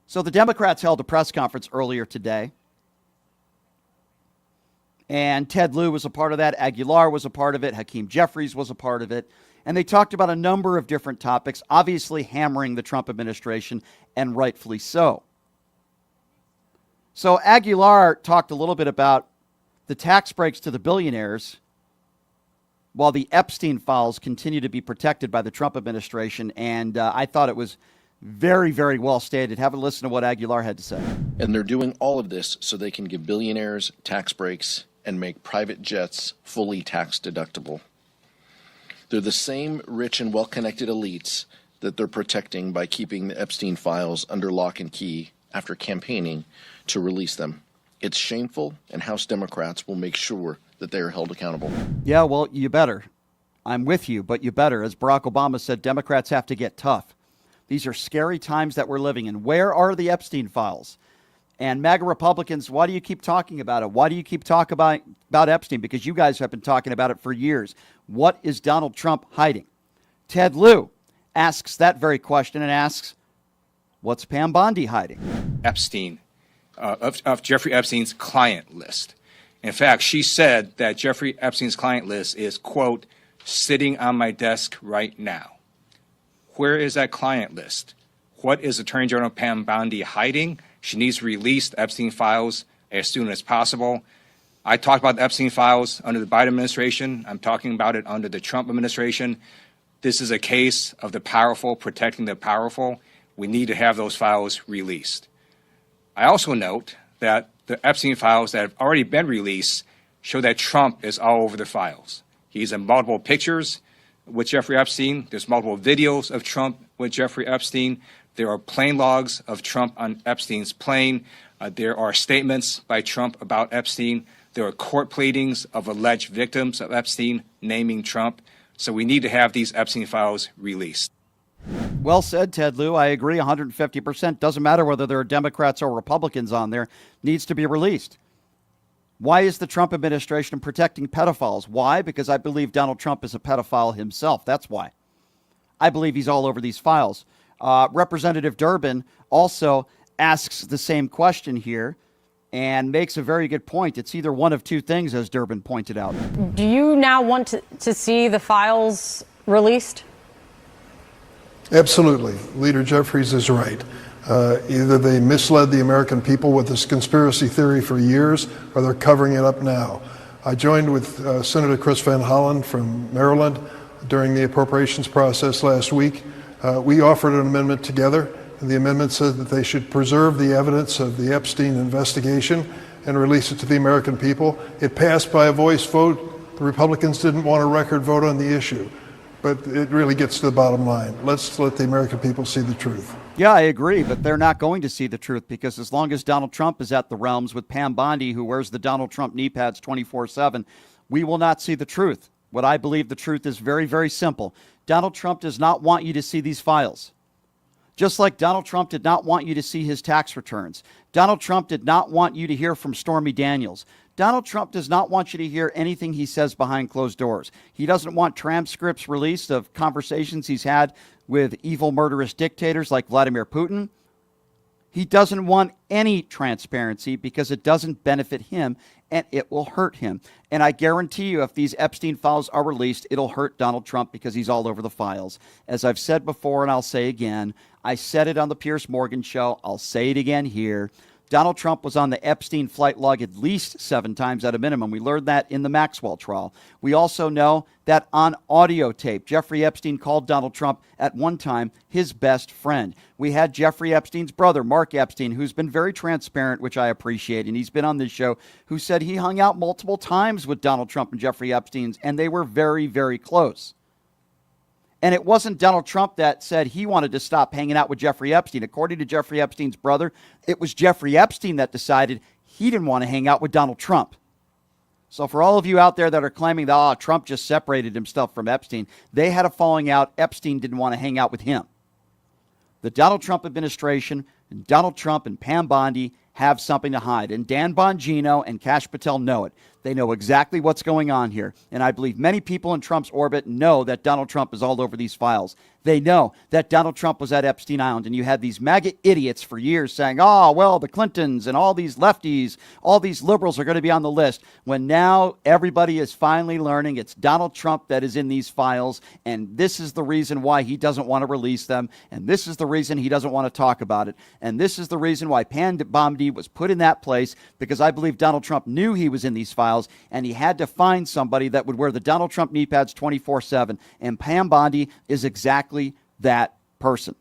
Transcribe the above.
So the Democrats held a press conference earlier today, and Ted Lieu was a part of that. Aguilar was a part of it. Hakeem Jeffries was a part of it. And they talked about a number of different topics, obviously hammering the Trump administration, and rightfully so. So Aguilar talked a little bit about the tax breaks to the billionaires while the Epstein files continue to be protected by the Trump administration. And I thought it was very, very well stated. Have a listen to what Aguilar had to say. And they're doing all of this so they can give billionaires tax breaks and make private jets fully tax deductible. They're the same rich and well-connected elites that they're protecting by keeping the Epstein files under lock and key after campaigning to release them. It's shameful, and House Democrats will make sure that they are held accountable. Yeah, well, you better. I'm with you, but you better. As Barack Obama said, Democrats have to get tough. These are scary times that we're living in. Where are the Epstein files? And MAGA Republicans, why do you keep talking about it? Why do you keep talking about Epstein? Because you guys have been talking about it for years. What is Donald Trump hiding? Ted Lieu asks that very question and asks, what's Pam Bondi hiding? Epstein, of Jeffrey Epstein's client list. In fact, she said that Jeffrey Epstein's client list is, quote, sitting on my desk right now. Where is that client list? What is Attorney General Pam Bondi hiding? She needs to release the Epstein files as soon as possible. I talked about the Epstein files under the Biden administration. I'm talking about it under the Trump administration. This is a case of the powerful protecting the powerful. We need to have those files released. I also note that the Epstein files that have already been released show that Trump is all over the files. He's in multiple pictures with Jeffrey Epstein. There's multiple videos of Trump with Jeffrey Epstein. There are plane logs of Trump on Epstein's plane. There are statements by Trump about Epstein. There are court pleadings of alleged victims of Epstein naming Trump. So we need to have these Epstein files released. Well said, Ted Lieu. I agree 150%. Doesn't matter whether there are Democrats or Republicans on there. Needs to be released. Why is the Trump administration protecting pedophiles? Why? Because I believe Donald Trump is a pedophile himself. That's why. I believe he's all over these files. Representative Durbin also asks the same question here and makes a very good point. It's either one of two things, as Durbin pointed out. Do you now want to see the files released? Absolutely. Leader Jeffries is right. Either they misled the American people with this conspiracy theory for years, or they're covering it up now. I joined with Senator Chris Van Hollen from Maryland during the appropriations process last week. We offered an amendment together, and the amendment said that they should preserve the evidence of the Epstein investigation and release it to the American people. It passed by a voice vote. The Republicans didn't want a record vote on the issue. But it really gets to the bottom line. Let's let the American people see the truth. Yeah, I agree, but they're not going to see the truth because as long as Donald Trump is at the realms with Pam Bondi, who wears the Donald Trump knee pads 24/7, we will not see the truth. What I believe the truth is very, very simple. Donald Trump does not want you to see these files. Just like Donald Trump did not want you to see his tax returns. Donald Trump did not want you to hear from Stormy Daniels. Donald Trump does not want you to hear anything he says behind closed doors. He doesn't want transcripts released of conversations he's had with evil, murderous dictators like Vladimir Putin. He doesn't want any transparency because it doesn't benefit him and it will hurt him. And I guarantee you, if these Epstein files are released, it'll hurt Donald Trump because he's all over the files. As I've said before, and I'll say again, I said it on the Piers Morgan show. I'll say it again here. Donald Trump was on the Epstein flight log at least 7 times at a minimum. We learned that in the Maxwell trial. We also know that on audio tape, Jeffrey Epstein called Donald Trump at one time his best friend. We had Jeffrey Epstein's brother, Mark Epstein, who's been very transparent, which I appreciate, and he's been on this show, who said he hung out multiple times with Donald Trump and Jeffrey Epstein, and they were very, very close. And it wasn't Donald Trump that said he wanted to stop hanging out with Jeffrey Epstein. According to Jeffrey Epstein's brother, it was Jeffrey Epstein that decided he didn't want to hang out with Donald Trump. So for all of you out there that are claiming that Trump just separated himself from Epstein, they had a falling out. Epstein didn't want to hang out with him. The Donald Trump administration, and Donald Trump and Pam Bondi have something to hide. And Dan Bongino and Kash Patel know it. They know exactly what's going on here. And I believe many people in Trump's orbit know that Donald Trump is all over these files. They know that Donald Trump was at Epstein Island, and you had these MAGA idiots for years saying, oh, well, the Clintons and all these lefties, all these liberals are going to be on the list, when now everybody is finally learning it's Donald Trump that is in these files, and this is the reason why he doesn't want to release them, and this is the reason he doesn't want to talk about it, and this is the reason why Pam Bondi was put in that place, because I believe Donald Trump knew he was in these files, and he had to find somebody that would wear the Donald Trump knee pads 24/7, and Pam Bondi is exactly that person.